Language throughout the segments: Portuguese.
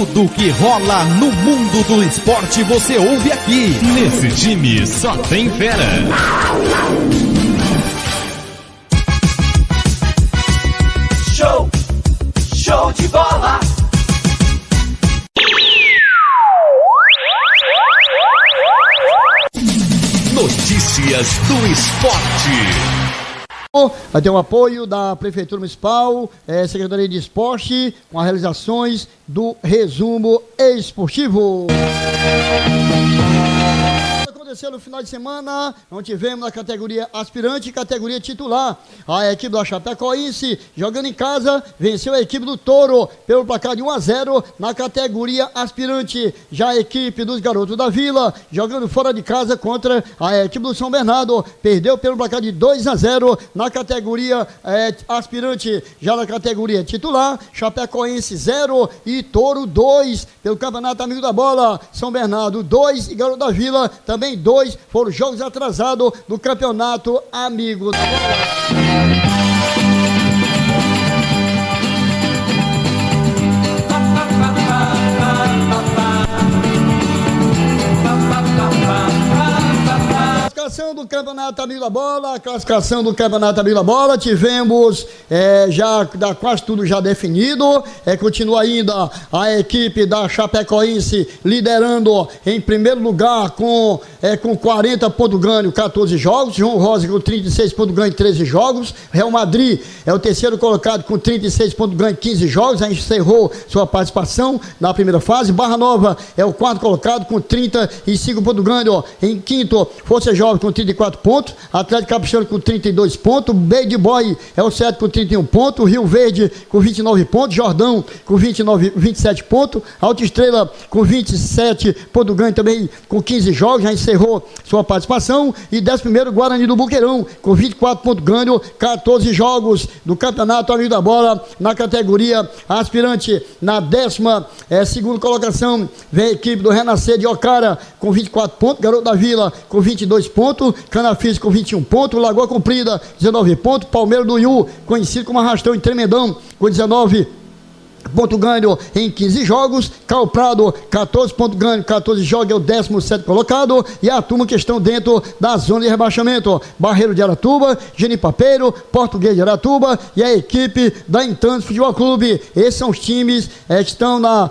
Tudo que rola no mundo do esporte você ouve aqui. Nesse time só tem fera. Show de bola! Notícias do esporte. Vai ter o apoio da Prefeitura Municipal, Secretaria de Esporte, com as realizações do resumo esportivo. Aconteceu no final de semana, onde tivemos na categoria aspirante e categoria titular. A equipe da Chapecoense, jogando em casa, venceu a equipe do Touro pelo placar de 1-0 na categoria aspirante. Já a equipe dos Garotos da Vila, jogando fora de casa contra a equipe do São Bernardo, perdeu pelo placar de 2-0 na categoria aspirante. Já na categoria titular, Chapecoense 0 e Touro 2 pelo Campeonato Amigo da Bola. São Bernardo 2 e Garoto da Vila também 2, foram jogos atrasados do Campeonato Amigo da Bola. Classificação do Campeonato Amigo da Bola, classificação do Campeonato Amigo da Bola, tivemos já quase tudo já definido, continua ainda a equipe da Chapecoense liderando em primeiro lugar com 40 pontos ganhos, 14 jogos, João Rosa com 36 pontos ganhos, 13 jogos, Real Madrid é o terceiro colocado com 36 pontos ganhos, 15 jogos, a gente encerrou sua participação na primeira fase. Barra Nova é o quarto colocado com 35 pontos ganhos, em quinto, Força Jovem com 34 pontos, Atlético Capixaba com 32 pontos, Bad Boy é o sétimo com 31 pontos, Rio Verde com 29 pontos, Jordão com 27 pontos, Alta Estrela com 27 pontos ganhos também com 15 jogos, já encerrou sua participação, e 11º Guarani do Boqueirão com 24 pontos ganhos, 14 jogos do Campeonato Amigo da Bola na categoria aspirante. Na 12ª colocação vem a equipe do Renascer de Ocara com 24 pontos, Garoto da Vila com 22 pontos, Canafis com 21 pontos, Lagoa Comprida 19 pontos, Palmeiras do Iú, conhecido como Arrastão em Tremendão, com 19 ponto ganho em 15 jogos, Calprado 14 pontos ganho, 14 jogos, é o 17º colocado, e a turma que estão dentro da zona de rebaixamento, Barreiro de Aratuba, Genipapeiro, Português de Aratuba e a equipe da Entantos Futebol Clube. Esses são os times que estão na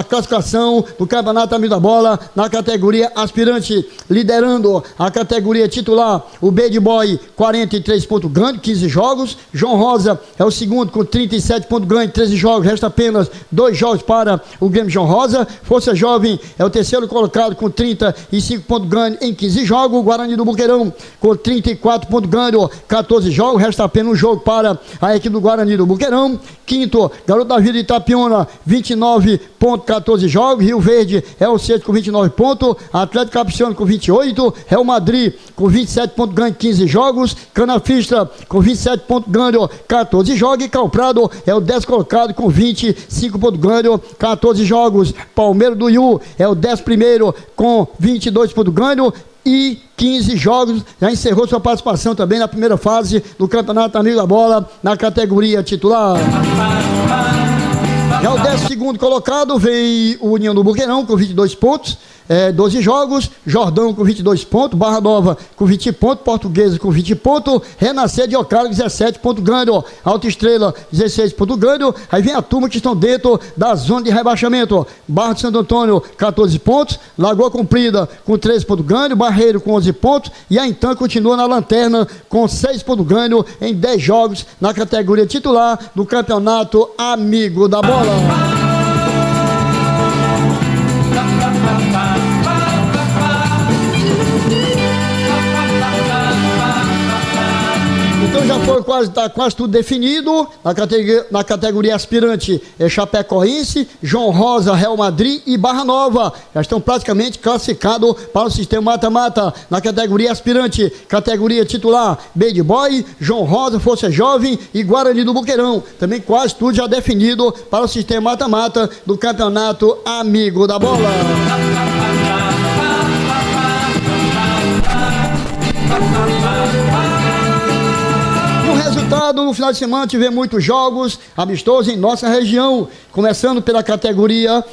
classificação do Campeonato Amigo da Bola na categoria aspirante, liderando a categoria titular, o Bad Boy 43 pontos ganho, 15 jogos, João Rosa é o segundo com 37 pontos ganho, 13 jogos, resta apenas 2 jogos para o Grêmio João Rosa. Força Jovem é o terceiro colocado com 35 pontos ganho em 15 jogos, Guarani do Boqueirão com 34 pontos ganho, 14 jogos, resta apenas um jogo para a equipe do Guarani do Boqueirão. Quinto, Garoto da Vila de Itapiona, 29 pontos, 14 jogos, Rio Verde é o sexto com 29 pontos, Atlético Capixaba com 28, Real Madrid com 27 pontos ganho, 15 jogos, Canafista com 27 pontos ganho, 14 jogos, e Calprado é o 10º colocado com 25 pontos ganho, 14 jogos. Palmeiras do Iú é o 11º com 22 pontos ganho e 15 jogos, já encerrou sua participação também na primeira fase do Campeonato Amigo da Bola na categoria titular. Já o 12º colocado vem o União do Boqueirão com 22 pontos, 12 jogos, Jordão com 22 pontos, Barra Nova com 20 pontos, Portuguesa com 20 pontos, Renascer de Ocara 17 pontos ganho, Alta Estrela 16 pontos ganho, aí vem a turma que estão dentro da zona de rebaixamento, Barra de Santo Antônio 14 pontos, Lagoa Comprida com 13 pontos ganho, Barreiro com 11 pontos, e a Intan continua na lanterna com 6 pontos ganho em 10 jogos na categoria titular do Campeonato Amigo da Bola. Então já foi quase tudo definido. Na categoria aspirante Chapecoense, João Rosa, Real Madrid e Barra Nova já estão praticamente classificados para o sistema mata-mata. Na categoria aspirante, categoria titular, Bad Boy, João Rosa, Força Jovem e Guarani do Boqueirão. Também quase tudo já definido para o sistema mata-mata do Campeonato Amigo da Bola. movimentado. No final de semana tivemos muitos jogos amistosos em nossa região. Começando pela categoria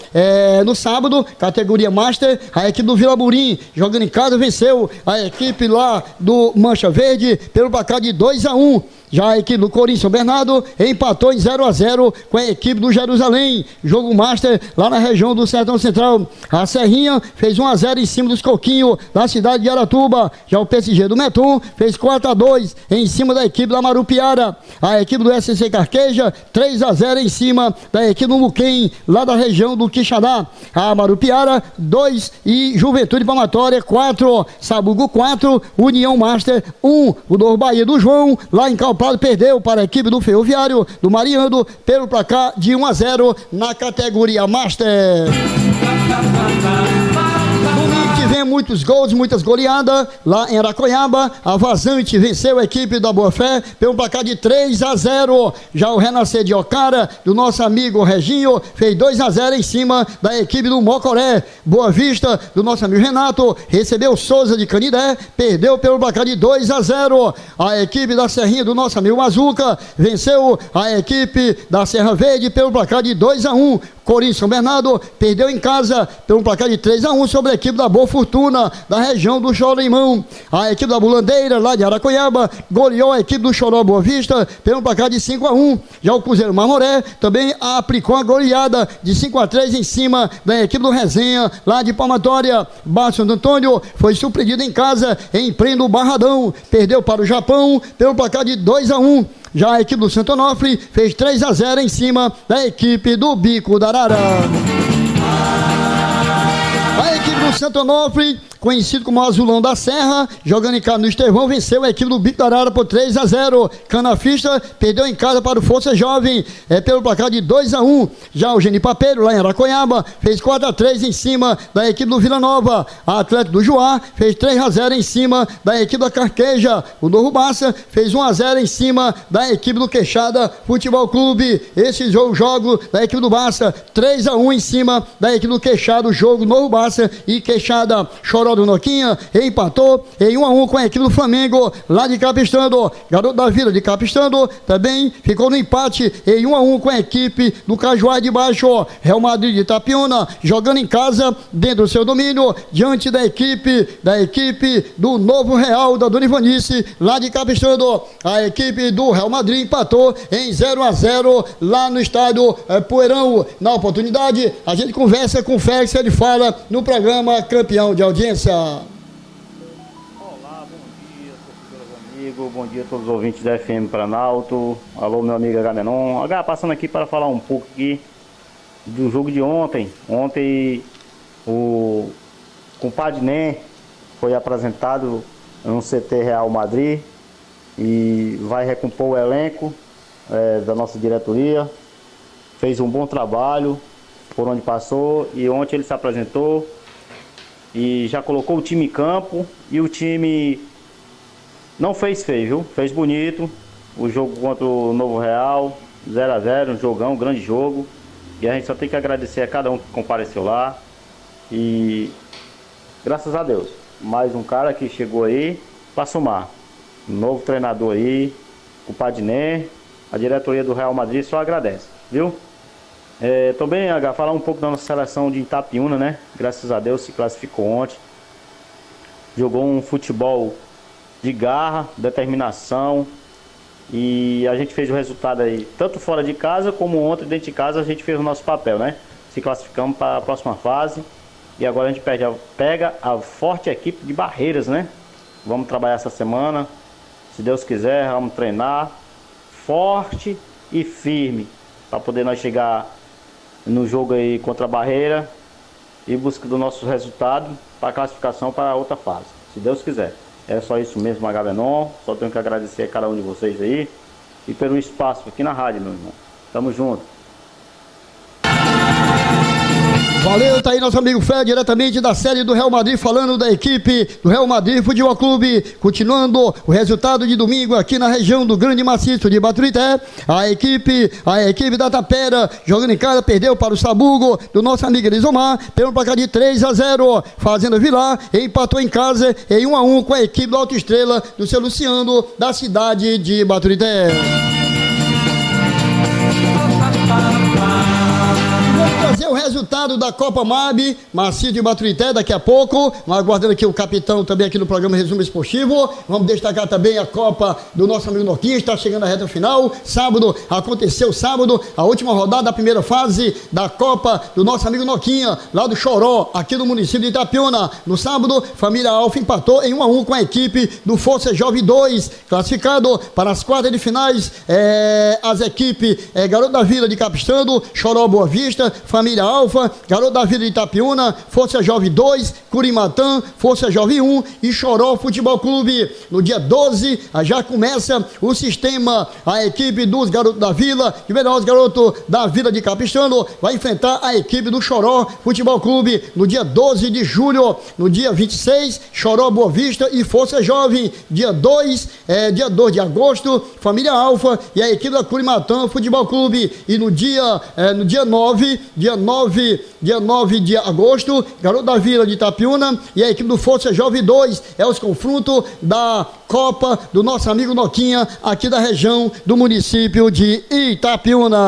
no sábado, categoria Master, a equipe do Vila Burim, jogando em casa, venceu a equipe lá do Mancha Verde pelo placar de 2-1. Já a equipe do Corinthians São Bernardo empatou em 0-0 com a equipe do Jerusalém. Jogo Master lá na região do Sertão Central. A Serrinha fez 1-0 em cima dos Coquinhos da cidade de Aratuba. Já o PSG do Metum fez 4-2 em cima da equipe da Marupiara. A equipe do SC Carqueja 3-0 em cima da equipe do Muquem, lá da região do Quixadá. A Marupiara 2 e Juventude Palmatória 4. Sabugo 4, União Master 1. O Novo Bahia do João lá em Calpado perdeu para a equipe do Ferroviário do Mariando pelo placar de 1-0 na categoria Master. Domingo tivemos muitos gols, muitas goleadas lá em Aracoiaba. A Vazante venceu a equipe da Boa Fé pelo placar de 3-0. Já o Renascer de Ocara, do nosso amigo Reginho, fez 2-0 em cima da equipe do Mocoré. Boa Vista, do nosso amigo Renato, recebeu Souza de Canidé, perdeu pelo placar de 2-0. A equipe da Serrinha, do nosso amigo Mazuca, venceu a equipe da Serra Verde pelo placar de 2-1. Corinthians São Bernardo perdeu em casa pelo placar de 3-1 sobre a equipe da Boa Fortuna, da região do Chorimão. A equipe da Bulandeira, lá de Aracoiaba, goleou a equipe do Choró Boa Vista pelo placar de 5-1. Já o Cruzeiro Marmoré também aplicou a goleada de 5-3 em cima da equipe do Resenha, lá de Palmatória. Baixo Santo Antônio foi surpreendido em casa em Prendo Barradão, perdeu para o Japão pelo placar de 2-1. Já a equipe do Santo Onofre fez 3-0 em cima da equipe do Bico da Arara. A equipe do Santo Onofre, conhecido como Azulão da Serra, jogando em casa no Estevão, venceu a equipe do Bico da Arara por 3-0. Canafista perdeu em casa para o Força Jovem pelo placar de 2-1. Já o Genipapeiro, lá em Aracoiaba, fez 4-3 em cima da equipe do Vila Nova. A Atlético do Juá fez 3-0 em cima da equipe da Carqueja. O Novo Barça fez 1-0 em cima da equipe do Queixada Futebol Clube. Esse jogo da equipe do Barça, 3-1 em cima da equipe do Queixada. O jogo Novo Barça e Queixada. Choró do Noquinha empatou em 1-1 com a equipe do Flamengo, lá de Capistando. Garoto da Vila de Capistando também ficou no empate em 1-1 com a equipe do Cajuá de Baixo. Real Madrid de Itapiúna jogando em casa, dentro do seu domínio, diante da equipe do Novo Real, da Dona Ivanice, lá de Capistando. A equipe do Real Madrid empatou em 0-0 lá no estádio Poeirão. Na oportunidade, a gente conversa com o Félix, ele fala no programa Campeão de Audiência. Olá, bom dia, torcedores amigos, bom dia a todos os ouvintes da FM Planalto. Alô, meu amigo Agamenon. Passando aqui para falar um pouco aqui do jogo de ontem. Ontem o compadre Nen foi apresentado no CT Real Madrid e vai recompor o elenco da nossa diretoria. Fez um bom trabalho por onde passou e ontem ele se apresentou e já colocou o time em campo e o time não fez feio, viu? Fez bonito. O jogo contra o Novo Real, 0-0, um jogão, um grande jogo. E a gente só tem que agradecer a cada um que compareceu lá. E graças a Deus, mais um cara que chegou aí para somar. Um novo treinador aí, o Padinê, a diretoria do Real Madrid só agradece, viu? Também, falar um pouco da nossa seleção de Itapiúna, né? Graças a Deus se classificou ontem. Jogou um futebol de garra, determinação. E a gente fez o resultado aí, tanto fora de casa como ontem dentro de casa a gente fez o nosso papel, né? Se classificamos para a próxima fase. E agora a gente pega a forte equipe de Barreiras, né? Vamos trabalhar essa semana. Se Deus quiser, vamos treinar forte e firme para poder nós chegar no jogo aí contra a Barreira e busca do nosso resultado para a classificação para outra fase, se Deus quiser. É só isso mesmo, Agavenon. Só tenho que agradecer a cada um de vocês aí e pelo espaço aqui na rádio, meu irmão. Tamo junto. Valeu, tá aí nosso amigo Fred, diretamente da série do Real Madrid, falando da equipe do Real Madrid Futebol Clube. Continuando o resultado de domingo aqui na região do Grande Maciço de Baturité. A equipe da Tapera, jogando em casa, perdeu para o Sabugo, do nosso amigo Elisomar, pelo placar de 3-0. Fazenda Vilar empatou em casa em 1-1 com a equipe do Alto Estrela, do seu Luciano, da cidade de Baturité. Trazer o resultado da Copa MAB, Maciço de Baturité, daqui a pouco. Aguardando aqui o capitão também aqui no programa Resumo Esportivo. Vamos destacar também a Copa do nosso amigo Noquinha, está chegando à reta final. Aconteceu a última rodada da primeira fase da Copa do nosso amigo Noquinha, lá do Choró, aqui no município de Itapiúna. No sábado, Família Alfa empatou em 1-1 com a equipe do Força Jovem 2, classificado para as quartas de finais, as equipes Garoto da Vila de Capistando, Choró Boa Vista, Família Alfa, Garoto da Vila de Itapiúna, Força Jovem 2, Curimatã, Força Jovem 1 e Choró Futebol Clube. No dia 12, já começa o sistema, a equipe dos Garotos da Vila, de melhor, os Garotos da Vila de Capistando, vai enfrentar a equipe do Choró Futebol Clube no dia 12 de julho. No dia 26, Choró Boa Vista e Força Jovem. Dia 2 de agosto, Família Alfa e a equipe da Curimatã Futebol Clube. E no dia 9 de agosto, Garoto da Vila de Itapiúna e a equipe do Força Jovem 2. É os confrontos da Copa do nosso amigo Noquinha, aqui da região do município de Itapiúna.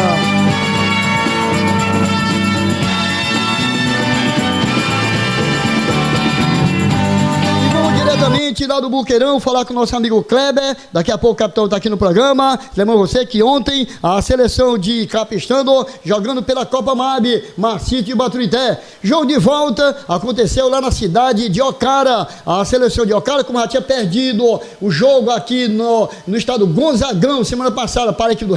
Lá do Buqueirão, falar com o nosso amigo Kleber. Daqui a pouco o capitão está aqui no programa. Lembrando você que ontem a seleção de Capistando jogando pela Copa MAB, Maciço de Baturité. Jogo de volta aconteceu lá na cidade de Ocara. A seleção de Ocara, como já tinha perdido o jogo aqui no estado Gonzagão semana passada para a equipe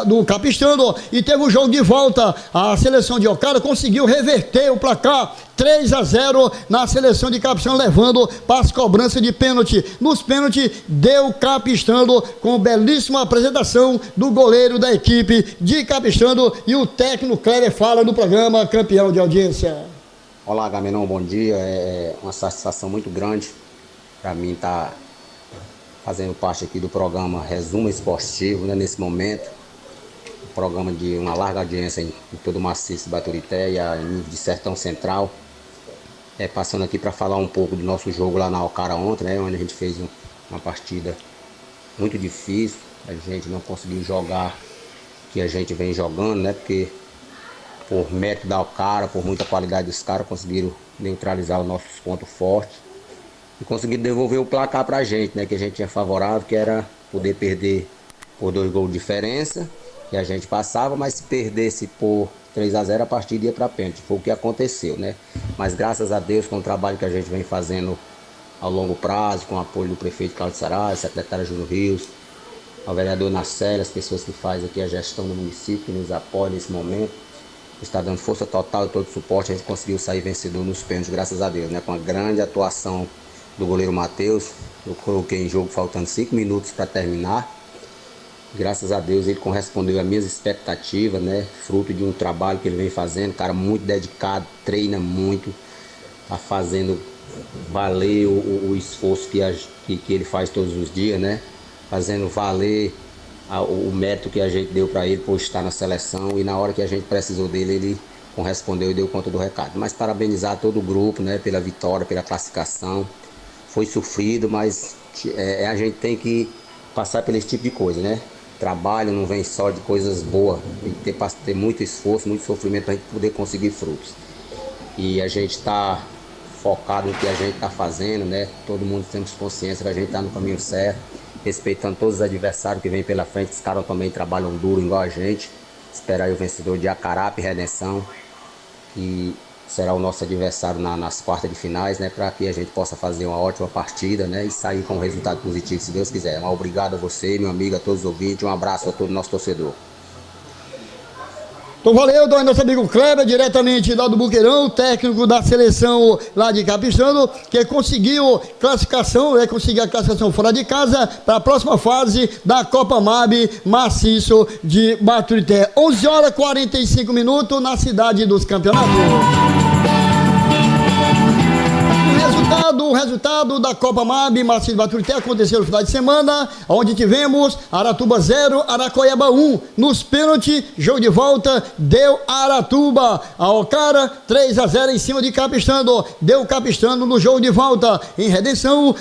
do Capistando, e teve o jogo de volta. A seleção de Ocara conseguiu reverter o placar 3-0 na seleção de Capistando, levando para as cobranças de pênalti. Nos pênaltis, deu Capistando, com belíssima apresentação do goleiro da equipe de Capistando, e o técnico Kleber fala no programa Campeão de Audiência. Olá, Gamenon, bom dia. É uma satisfação muito grande para mim estar fazendo parte aqui do programa Resumo Esportivo, né, nesse momento. Um programa de uma larga audiência em todo o Maciço de Baturité e a nível de Sertão Central. Passando aqui para falar um pouco do nosso jogo lá na Ocara ontem, né, onde a gente fez uma partida muito difícil. A gente não conseguiu jogar o que a gente vem jogando, né, porque por mérito da Ocara, por muita qualidade dos caras, conseguiram neutralizar os nossos pontos fortes e conseguiram devolver o placar para a gente, né, que a gente tinha favorável, que era poder perder por 2 gols de diferença, que a gente passava, mas se perdesse por 3-0 a partida ia para pênalti. Foi o que aconteceu, né? Mas graças a Deus, com o trabalho que a gente vem fazendo ao longo prazo, com o apoio do prefeito Cláudio Sarai, secretário Júnior Rios, ao vereador Nacelle, as pessoas que fazem aqui a gestão do município, que nos apoiam nesse momento, está dando força total e todo o suporte, a gente conseguiu sair vencedor nos pênaltis, graças a Deus, né? Com a grande atuação do goleiro Matheus. Eu coloquei em jogo faltando 5 minutos para terminar. Graças a Deus ele correspondeu às minhas expectativas, né? Fruto de um trabalho que ele vem fazendo, cara muito dedicado, treina muito, tá fazendo valer o esforço que ele faz todos os dias, né? Fazendo valer o mérito que a gente deu para ele por estar na seleção, e na hora que a gente precisou dele, ele correspondeu e deu conta do recado. Mas parabenizar todo o grupo, né? Pela vitória, pela classificação. Foi sofrido, mas a gente tem que passar por esse tipo de coisa, né? Trabalho não vem só de coisas boas, tem que ter muito esforço, muito sofrimento para a gente poder conseguir frutos. E a gente está focado no que a gente está fazendo, né? Todo mundo temos consciência que a gente está no caminho certo, respeitando todos os adversários que vêm pela frente. Os caras também trabalham duro igual a gente. Esperar aí o vencedor de Acarape, Redenção, que será o nosso adversário nas quartas de finais, né? Para que a gente possa fazer uma ótima partida, né? E sair com um resultado positivo, se Deus quiser. Um obrigado a você, meu amigo, a todos os ouvintes. Um abraço a todo o nosso torcedor. Então valeu, nosso amigo Kleber, diretamente lá do Buqueirão, técnico da seleção lá de Capistrano, que conseguiu classificação, conseguir a classificação fora de casa para a próxima fase da Copa MAB Maciço de Baturité. 11 horas e 45 minutos na cidade dos campeonatos. O resultado da Copa MAB Maciço de Baturité aconteceu no final de semana, onde tivemos Aratuba 0, Aracoiaba 1. Nos pênaltis, jogo de volta, deu Aratuba. A Ocara 3-0 em cima de Capistrano. Deu Capistrano no jogo de volta. Em Redenção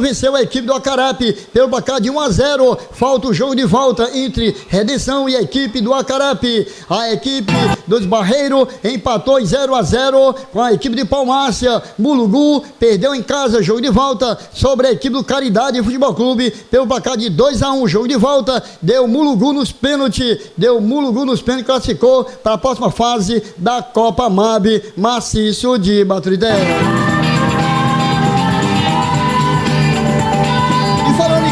venceu a equipe do Acarape pelo placar de 1-0. Falta o jogo de volta entre Redenção e a equipe do Acarape. A equipe dos Barreiros empatou em 0-0 com a equipe de Palmácia. Mulugu perdeu em casa, jogo de volta sobre a equipe do Caridade Futebol Clube pelo placar de 2-1, jogo de volta, deu Mulugu nos pênaltis, classificou para a próxima fase da Copa MAB Maciço de Baturité.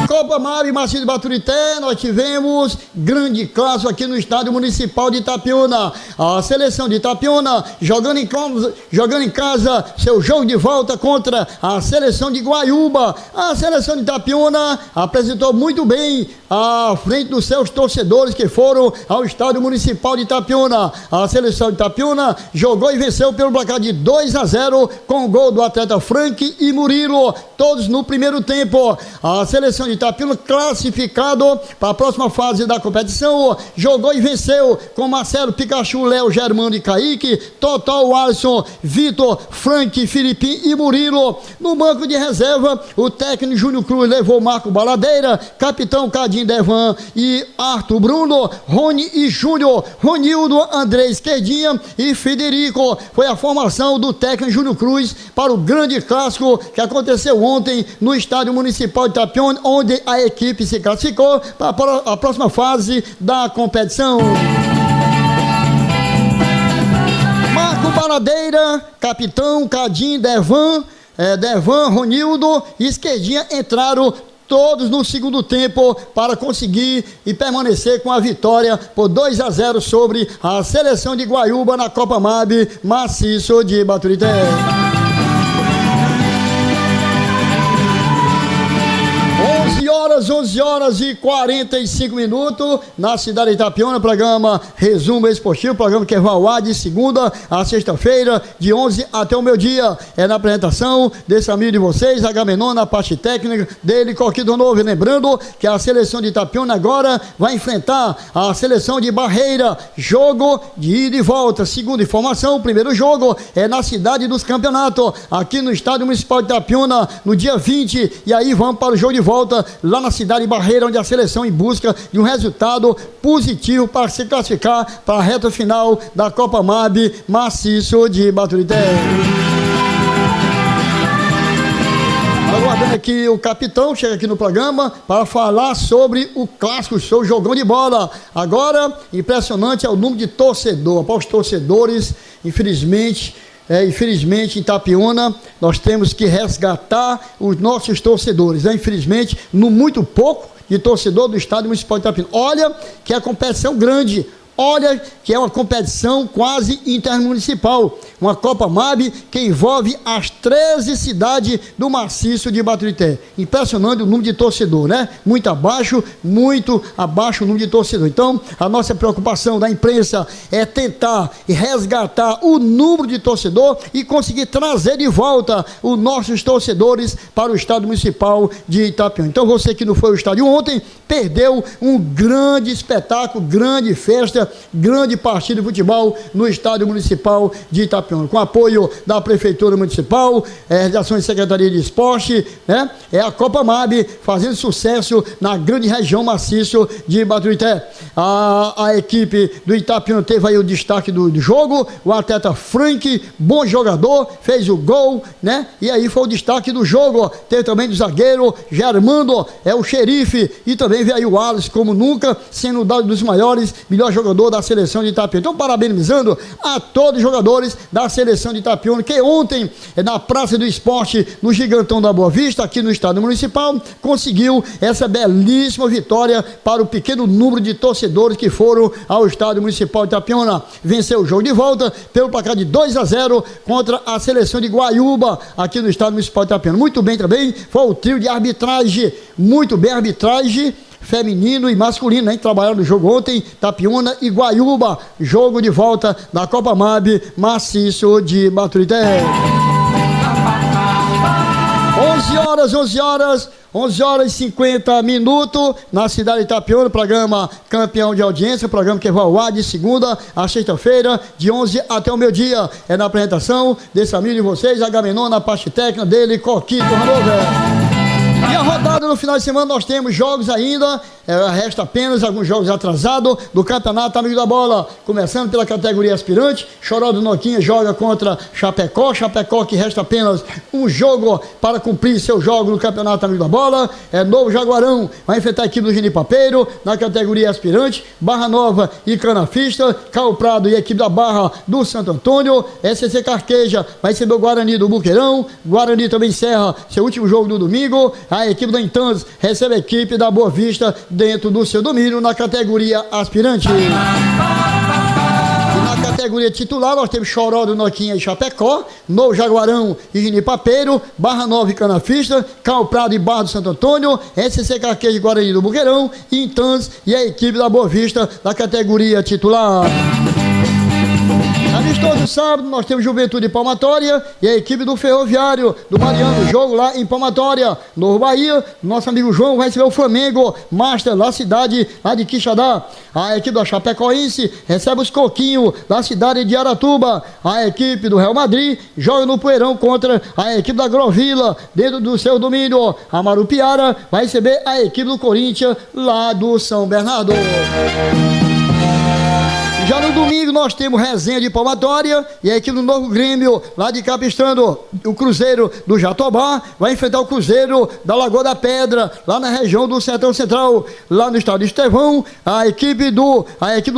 Copa MAB Maciço de Baturité, nós tivemos grande clássico aqui no Estádio Municipal de Itapiúna. A seleção de Itapiúna jogando em casa seu jogo de volta contra a seleção de Guaiúba. A seleção de Itapiúna apresentou muito bem à frente dos seus torcedores que foram ao Estádio Municipal de Itapiúna. A seleção de Itapiúna jogou e venceu pelo placar de 2-0 com o gol do atleta Frank e Murilo, todos no primeiro tempo. A seleção de Itapiúna classificado para a próxima fase da competição, jogou e venceu com Marcelo, Pikachu, Léo, Germano e Kaique, Total, Alisson, Vitor, Frank, Felipe e Murilo. No banco de reserva, o técnico Júnior Cruz levou Marco Baladeira, capitão Cadim Devan e Arthur Bruno, Rony e Júnior, Ronildo, André Esquerdinha e Federico. Foi a formação do técnico Júnior Cruz para o grande clássico que aconteceu ontem no Estádio Municipal de Itapiúna, onde a equipe se classificou para a próxima fase da competição. Marco Baladeira, capitão, Cadim, Devan, Ronildo e Esquerdinha entraram todos no segundo tempo para conseguir e permanecer com a vitória por 2-0 sobre a seleção de Guaiúba na Copa MAB Maciço de Baturité. 11 horas e 45 minutos na cidade de Itapiúna, programa Resumo Esportivo, programa que vai ao ar de segunda a sexta-feira, de 11 até o meio-dia. É na apresentação desse amigo de vocês, Agamenon, na parte técnica dele, Coquido Novo. Lembrando que a seleção de Itapiúna agora vai enfrentar a seleção de Barreira, jogo de ida e volta. Segunda informação, o primeiro jogo é na cidade dos campeonatos, aqui no Estádio Municipal de Itapiúna, no dia 20, e aí vamos para o jogo de volta lá na cidade de Barreira, onde a seleção em busca de um resultado positivo para se classificar para a reta final da Copa MAB Maciço de Baturité. Aguardando aqui o capitão, chega aqui no programa para falar sobre o clássico, seu jogão de bola. Agora, impressionante é o número de torcedores, após os torcedores, infelizmente, em Itapiúna, nós temos que resgatar os nossos torcedores. Infelizmente, muito pouco de torcedor do Estádio Municipal de Itapiúna. Olha que é competição grande. Olha que é uma competição quase intermunicipal, uma Copa MAB que envolve as 13 cidades do Maciço de Baturité. Impressionante o número de torcedor, né? Muito abaixo o número de torcedor. Então, a nossa preocupação da imprensa é tentar resgatar o número de torcedor e conseguir trazer de volta os nossos torcedores para o Estádio Municipal de Itapiúna. Então, você que não foi ao estádio ontem, perdeu um grande espetáculo, grande festa, grande partida de futebol no Estádio Municipal de Itapiúna, com apoio da Prefeitura Municipal, realização de Secretaria de Esporte, né? É a Copa MAB fazendo sucesso na grande região Maciço de Baturité. A equipe do Itapiúna teve aí o destaque do jogo, o atleta Frank, bom jogador, fez o gol, né? E aí foi o destaque do jogo. Teve também do zagueiro Germando, o xerife, e também veio aí o Alisson, como nunca, sendo dado dos maiores, melhor jogador jogador da seleção de Itapiúna. Então, parabenizando a todos os jogadores da seleção de Itapiúna, que ontem, na Praça do Esporte, no Gigantão da Boa Vista, aqui no Estádio Municipal, conseguiu essa belíssima vitória para o pequeno número de torcedores que foram ao Estádio Municipal de Itapiúna. Venceu o jogo de volta pelo placar de 2-0 contra a seleção de Guaiúba, aqui no Estádio Municipal de Itapiúna. Muito bem também, foi o trio de arbitragem, muito bem arbitragem, feminino e masculino, hein? Trabalharam no jogo ontem, Itapiúna e Guaiúba, jogo de volta da Copa MAB, maciço de Baturité. 11 horas e 50 minutos, na cidade de Itapiúna, programa campeão de audiência, programa que vai ao ar de segunda a sexta-feira, de 11 até o meio-dia. É na apresentação desse amigo de vocês, Agamenon, na parte técnica dele, Coquito Hanover. E a rodada no final de semana nós temos jogos ainda, resta apenas alguns jogos atrasados do Campeonato Amigo da Bola, começando pela categoria aspirante. Choró do Noquinha joga contra Chapecó que resta apenas um jogo para cumprir seu jogo no Campeonato Amigo da Bola. Novo Jaguarão vai enfrentar a equipe do Genipapeiro na categoria aspirante, Barra Nova e Canafista, Cal Prado e a equipe da Barra do Santo Antônio, SC Carqueja vai receber o Guarani do Buqueirão, Guarani também encerra seu último jogo do domingo. A equipe do Intans recebe a equipe da Boa Vista dentro do seu domínio na categoria aspirante. E na categoria titular nós temos Choró do Noquinha e Chapecó, Novo Jaguarão e Genipapeiro, Barra Nova e Canafista, Cal Prado e Barra do Santo Antônio, SC Carqueja e Guarani do Buqueirão, Intans e a equipe da Boa Vista na categoria titular. Amistoso sábado, nós temos Juventude Palmatória e a equipe do Ferroviário do Mariano, jogo lá em Palmatória, Novo Bahia. Nosso amigo João vai receber o Flamengo, Master, da cidade lá de Quixadá. A equipe da Chapecoense recebe os Coquinhos, da cidade de Aratuba. A equipe do Real Madrid joga no Poeirão contra a equipe da Grovila, dentro do seu domínio. A Marupiara vai receber a equipe do Corinthians, lá do São Bernardo. Já no domingo nós temos Resenha de Palmatória e a equipe do Novo Grêmio, lá de Capistrano. O Cruzeiro do Jatobá vai enfrentar o Cruzeiro da Lagoa da Pedra, lá na região do Sertão Central, lá no estado de Estevão. A equipe do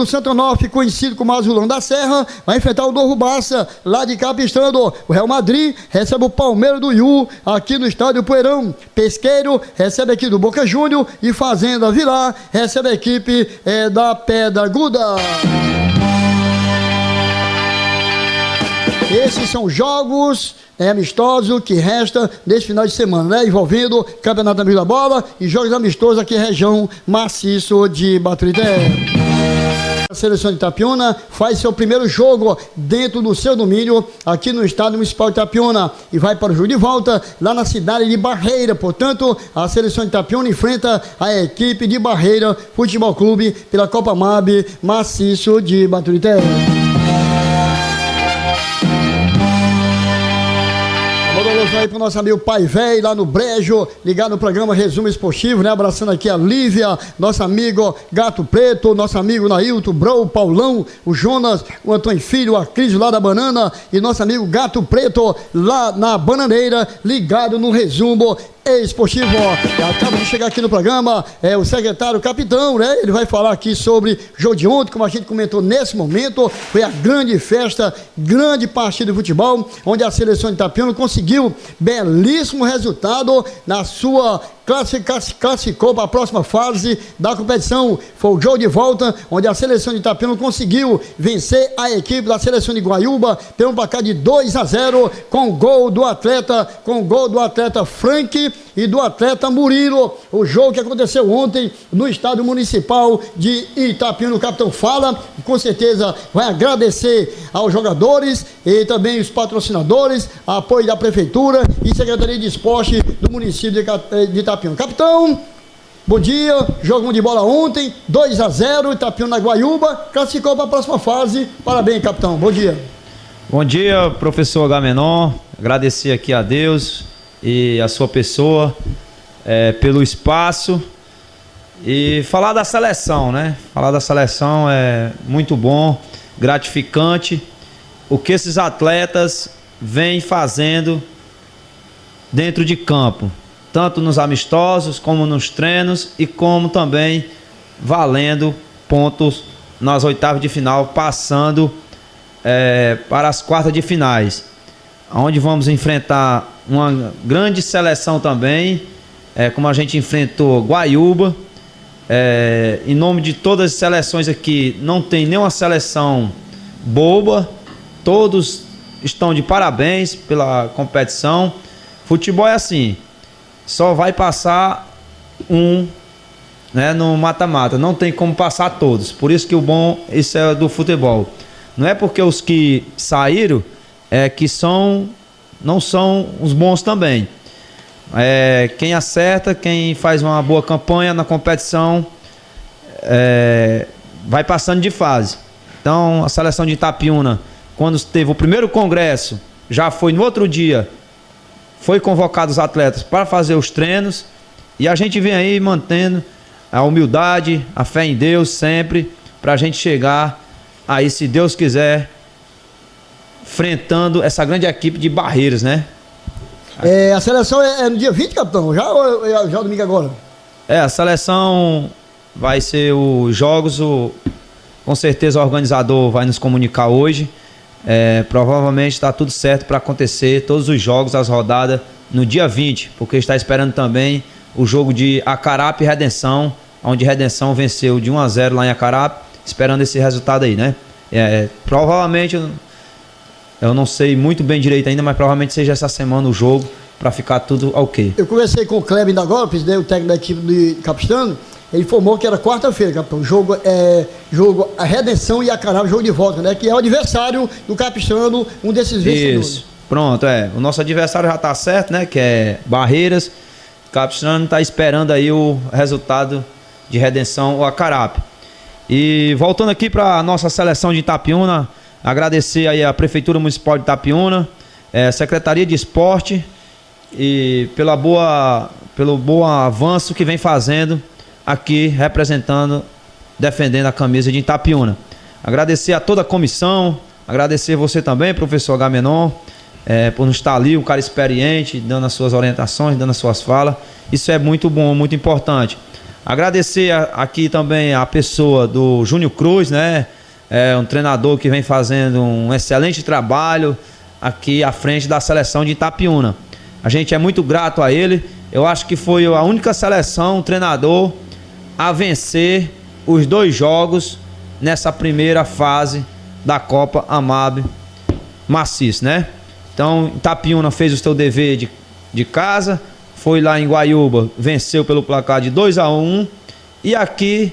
Santo Onofre, conhecido como Azulão da Serra, vai enfrentar o Novo Barça, lá de Capistrano. O Real Madrid recebe o Palmeiras do Iú, aqui no estádio Poeirão. Pesqueiro recebe a equipe do Boca Júnior e Fazenda Vilar recebe a equipe da Pedra Aguda. Esses são jogos amistosos que restam nesse final de semana, né? Envolvendo Campeonato Amigo da Bola e jogos amistosos aqui na região maciço de Baturité. A seleção de Itapiúna faz seu primeiro jogo dentro do seu domínio aqui no Estádio Municipal de Itapiúna e vai para o jogo de volta lá na cidade de Barreira. Portanto, a seleção de Itapiúna enfrenta a equipe de Barreira Futebol Clube pela Copa MAB maciço de Baturité. Aí pro nosso amigo Pai Velho lá no Brejo, ligado no programa Resumo Esportivo, né? Abraçando aqui a Lívia, nosso amigo Gato Preto, nosso amigo Nailton, Bro, Paulão, o Jonas, o Antônio Filho, a Cris lá da Banana e nosso amigo Gato Preto lá na Bananeira, ligado no Resumo Esportivo. Acaba de chegar aqui no programa o secretário capitão, né? Ele vai falar aqui sobre o jogo de ontem, como a gente comentou nesse momento. Foi a grande festa, grande partida de futebol, onde a seleção de Itapiúna conseguiu belíssimo resultado na sua classificou para a próxima fase da competição. Foi o jogo de volta, onde a seleção de Itapiúna conseguiu vencer a equipe da seleção de Guaiúba pelo placar de 2-0, com gol do atleta Frank e do atleta Murilo. O jogo que aconteceu ontem no estádio municipal de Itapiúna. O capitão fala, com certeza vai agradecer aos jogadores e também os patrocinadores, apoio da prefeitura e secretaria de esporte do município de Itapiúna. Capitão, bom dia. Jogo de bola ontem, 2-0, Itapiúna na Guaiúba, classificou para a próxima fase. Parabéns, capitão. Bom dia. Bom dia, professor Agamenon. Agradecer aqui a Deus e a sua pessoa pelo espaço e falar da seleção, né? Falar da seleção é muito bom, gratificante o que esses atletas vêm fazendo dentro de campo, tanto nos amistosos como nos treinos e como também valendo pontos nas oitavas de final, passando para as quartas de finais, onde vamos enfrentar uma grande seleção também, como a gente enfrentou Guaiúba. Em nome de todas as seleções aqui, não tem nenhuma seleção boba, todos estão de parabéns pela competição. Futebol é assim, só vai passar um, né, no mata-mata, não tem como passar todos. Por isso que o bom, isso é do futebol. Não é porque os que saíram que não são os bons também. Quem acerta, quem faz uma boa campanha na competição, vai passando de fase. Então a seleção de Itapiúna, quando teve o primeiro congresso, já foi no outro dia, foi convocado os atletas para fazer os treinos, e a gente vem aí mantendo a humildade, a fé em Deus sempre, para a gente chegar aí, se Deus quiser, enfrentando essa grande equipe de Barreiras, né? A seleção é no dia 20, capitão? Já domingo agora? A seleção vai ser os jogos, com certeza o organizador vai nos comunicar hoje. Provavelmente está tudo certo para acontecer, todos os jogos, as rodadas, no dia 20, porque está esperando também o jogo de Acarape e Redenção, onde Redenção venceu de 1-0 lá em Acarape, esperando esse resultado aí, né? Provavelmente, eu não sei muito bem direito ainda, mas provavelmente seja essa semana o jogo, para ficar tudo ok. Eu conversei com o Kleber ainda agora, o técnico da equipe de Capistrano. Ele informou que era quarta-feira, capitão. Jogo a Redenção e Acarape, jogo de volta, né? Que é o adversário do Capistrano, um desses vencedores. Isso, pronto, o nosso adversário já está certo, né? Que é Barreiras. O Capistrano está esperando aí o resultado de Redenção ou Acarape. E voltando aqui para a nossa seleção de Itapiúna, agradecer aí a Prefeitura Municipal de Itapiúna, Secretaria de Esporte, e pelo bom avanço que vem fazendo aqui, representando, defendendo a camisa de Itapiúna. Agradecer a toda a comissão, agradecer você também, professor Agamenon, por nos estar ali, um cara experiente, dando as suas orientações, dando as suas falas. Isso é muito bom, muito importante. Agradecer aqui também a pessoa do Júnior Cruz, né? Um treinador que vem fazendo um excelente trabalho aqui à frente da seleção de Itapiúna. A gente é muito grato a ele. Eu acho que foi a única seleção, treinador, a vencer os 2 jogos nessa primeira fase da Copa Amab Maciço, né? Então, Itapiúna fez o seu dever de casa, foi lá em Guaiúba, venceu pelo placar de 2-1, e aqui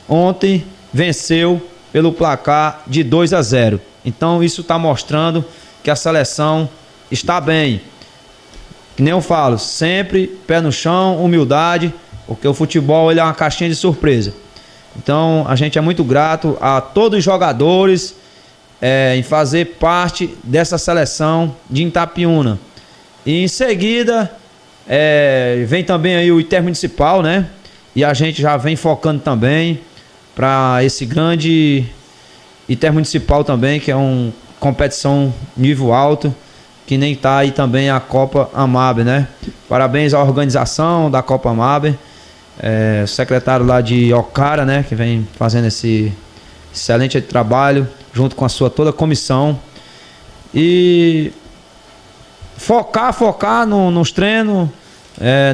ontem venceu pelo placar de 2-0. Então isso está mostrando que a seleção está bem. Que nem eu falo, sempre pé no chão, humildade, porque o futebol ele é uma caixinha de surpresa. Então a gente é muito grato a todos os jogadores em fazer parte dessa seleção de Itapiúna. E em seguida vem também aí o Intermunicipal, né? E a gente já vem focando também para esse grande Intermunicipal também, que é uma competição nível alto, que nem tá aí também a Copa Amab, né? Parabéns à organização da Copa Amab, o secretário lá de Ocara, né? Que vem fazendo esse excelente trabalho, junto com a sua toda a comissão. E focar nos treinos,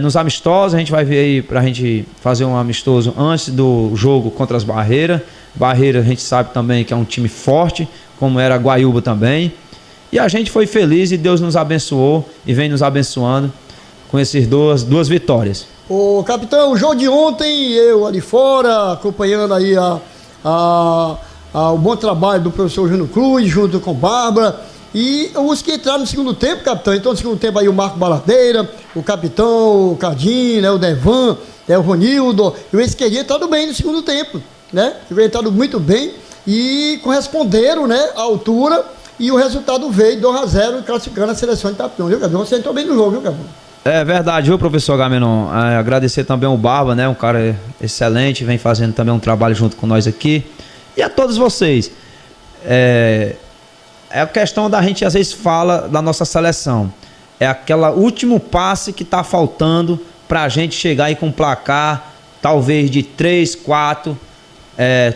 nos amistosos. A gente vai ver aí pra gente fazer um amistoso antes do jogo contra as Barreiras. Barreiras a gente sabe também que é um time forte, como era Guaiúba também. E a gente foi feliz e Deus nos abençoou e vem nos abençoando com essas duas vitórias. Ô capitão, o jogo de ontem, eu ali fora, acompanhando aí o bom trabalho do professor Júnior Cruz, junto com Bárbara. E os que entraram no segundo tempo, capitão, então no segundo tempo aí o Marco Baladeira, o capitão, o Cadinho, né, o Devan, o Ronildo, e o esquerdinho entraram bem no segundo tempo, né? Entraram muito bem e corresponderam, né, à altura, e o resultado veio 2-0, classificando a seleção de Itapiúna, viu, capitão? Você entrou bem no jogo, viu, capitão? É verdade, viu, professor Agamenon? Agradecer também ao Barba, né, um cara excelente, vem fazendo também um trabalho junto com nós aqui, e a todos vocês. É a questão da gente às vezes fala da nossa seleção. É aquele último passe que está faltando para a gente chegar aí com um placar talvez de 3, 4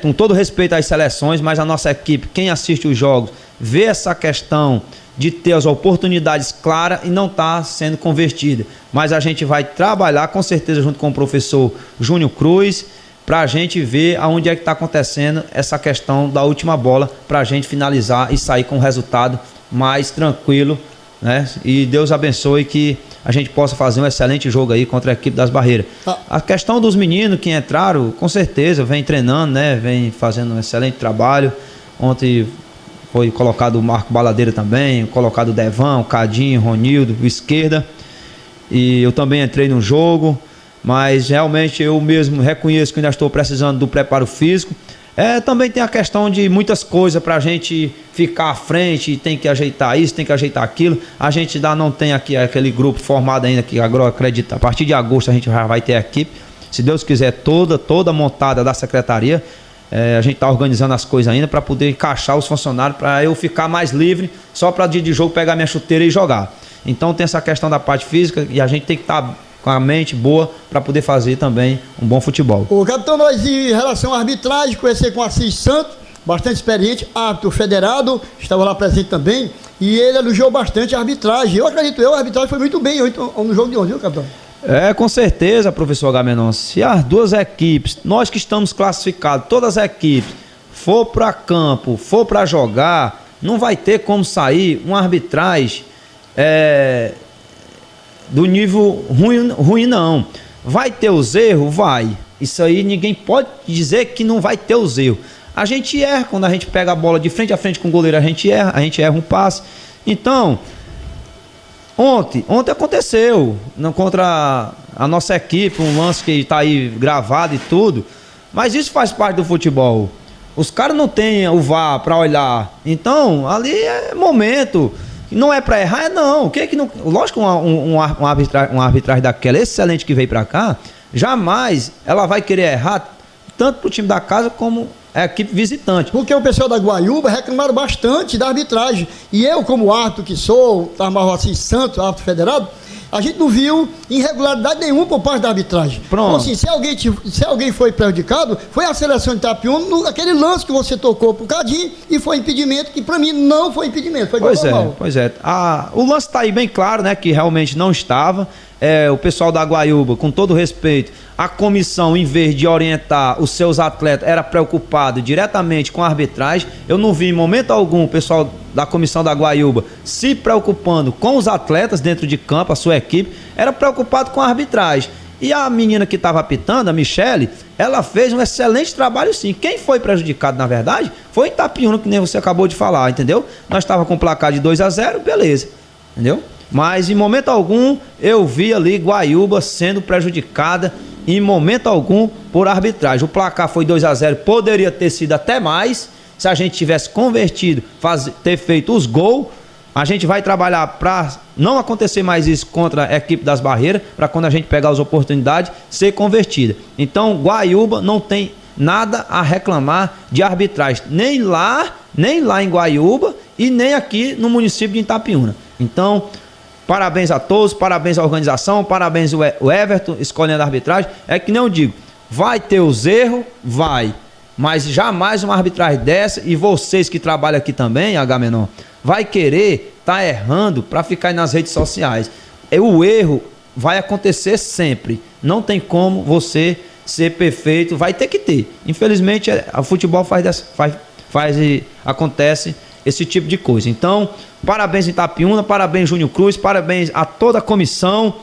com todo respeito às seleções, mas a nossa equipe, quem assiste os jogos, vê essa questão de ter as oportunidades claras e não está sendo convertida. Mas a gente vai trabalhar com certeza junto com o professor Júnior Cruz para a gente ver aonde é que está acontecendo essa questão da última bola, para a gente finalizar e sair com um resultado mais tranquilo, né? E Deus abençoe que a gente possa fazer um excelente jogo aí contra a equipe das Barreiras. A questão dos meninos que entraram, com certeza, vem treinando, né? Vem fazendo um excelente trabalho. Ontem foi colocado o Marco Baladeira também, colocado o Devan, o Cadinho, o Ronildo, o Esquerda. E eu também entrei no jogo, mas realmente eu mesmo reconheço que ainda estou precisando do preparo físico. Também tem a questão de muitas coisas para a gente ficar à frente, tem que ajeitar isso, tem que ajeitar aquilo. A gente ainda não tem aqui aquele grupo formado ainda, que agora acredita, a partir de agosto a gente já vai ter a equipe, se Deus quiser, toda montada da secretaria. A gente está organizando as coisas ainda para poder encaixar os funcionários, para eu ficar mais livre, só para dia de jogo pegar minha chuteira e jogar. Então tem essa questão da parte física e a gente tem que estar com a mente boa para poder fazer também um bom futebol. O capitão, nós em relação à arbitragem, conheci com o Assis Santos, bastante experiente, árbitro federado, estava lá presente também, e ele elogiou bastante a arbitragem. Eu acredito, a arbitragem foi muito bem no jogo de ontem, viu, capitão? Com certeza, professor Agamenon. Se as duas equipes, nós que estamos classificados, todas as equipes, for para campo, for para jogar, não vai ter como sair uma arbitragem do nível ruim não. Vai ter os erros? Vai. Isso aí ninguém pode dizer que não vai ter os erros. A gente erra quando a gente pega a bola de frente a frente com o goleiro, a gente erra um passe. Então, ontem aconteceu contra a nossa equipe, um lance que está aí gravado e tudo, mas isso faz parte do futebol. Os caras não têm o VAR para olhar, então ali é momento. Não é para errar, não. Lógico que uma arbitragem daquela excelente que veio para cá, jamais ela vai querer errar tanto pro time da casa como a equipe visitante. Porque o pessoal da Guaiúba reclamaram bastante da arbitragem. E eu, como árbitro que sou, Tarmarro Assis Santos, árbitro federado, a gente não viu irregularidade nenhuma por parte da arbitragem. Pronto. Então, assim, se alguém foi prejudicado, foi a seleção de Itapiúna, naquele lance que você tocou pro Cadinho, e foi impedimento, que pra mim não foi impedimento, foi normal. Pois é. O lance tá aí bem claro, né, que realmente não estava. O pessoal da Guaiúba, com todo respeito, a comissão, em vez de orientar os seus atletas, era preocupado diretamente com a arbitragem. Eu não vi em momento algum o pessoal da comissão da Guaiúba se preocupando com os atletas dentro de campo, a sua equipe, era preocupado com a arbitragem. E a menina que estava apitando, a Michele, ela fez um excelente trabalho sim. Quem foi prejudicado, na verdade, foi Itapiúna, que nem você acabou de falar, entendeu? Nós estávamos com um placar de 2-0, beleza, entendeu? Mas em momento algum eu vi ali Guaiúba sendo prejudicada, em momento algum, por arbitragem. O placar foi 2-0, poderia ter sido até mais, se a gente tivesse convertido, ter feito os gols. A gente vai trabalhar para não acontecer mais isso contra a equipe das Barreiras, para quando a gente pegar as oportunidades, ser convertida. Então Guaiúba não tem nada a reclamar de arbitragem, nem lá em Guaiúba e nem aqui no município de Itapiúna. Então, parabéns a todos, parabéns à organização, parabéns o Everton escolhendo a arbitragem. É que nem eu digo, vai ter os erros, vai, mas jamais uma arbitragem dessa, e vocês que trabalham aqui também, Agamenon, vai querer estar errando para ficar aí nas redes sociais. O erro vai acontecer sempre, não tem como você ser perfeito, vai ter que ter. Infelizmente, o futebol acontece esse tipo de coisa. Então, parabéns Itapiúna, parabéns Júnior Cruz, parabéns a toda a comissão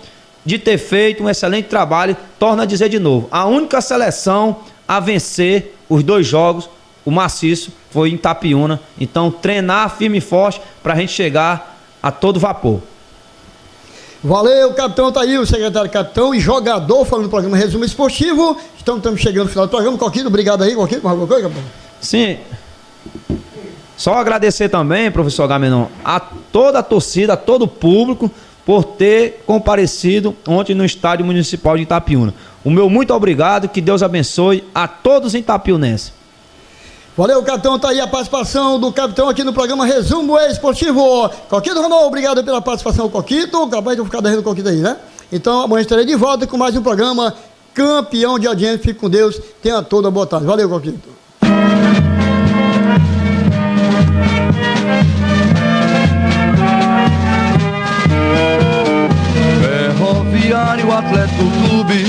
de ter feito um excelente trabalho. Torno a dizer de novo, a única seleção a vencer os 2 jogos, o maciço, foi em Itapiúna. Então, treinar firme e forte para a gente chegar a todo vapor. Valeu, capitão, tá aí o secretário capitão e jogador falando do programa Resumo Esportivo. Estamos chegando no final do programa. Coquito, obrigado aí, Coquito, mais alguma coisa, capitão? Sim. Só agradecer também, professor Agamenon, a toda a torcida, a todo o público, por ter comparecido ontem no Estádio Municipal de Itapiúna. O meu muito obrigado, que Deus abençoe a todos itapiunenses. Valeu, capitão, tá aí a participação do capitão aqui no programa Resumo Esportivo. Coquito Ronaldo, obrigado pela participação, Coquito. Acabei de ficar derrendo o Coquito aí, né? Então, amanhã estarei de volta com mais um programa campeão de audiência. Fique com Deus, tenha toda boa tarde. Valeu, Coquito. Ferroviário Atlético Clube,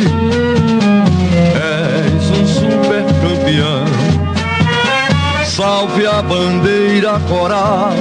és um super campeão. Salve a bandeira coral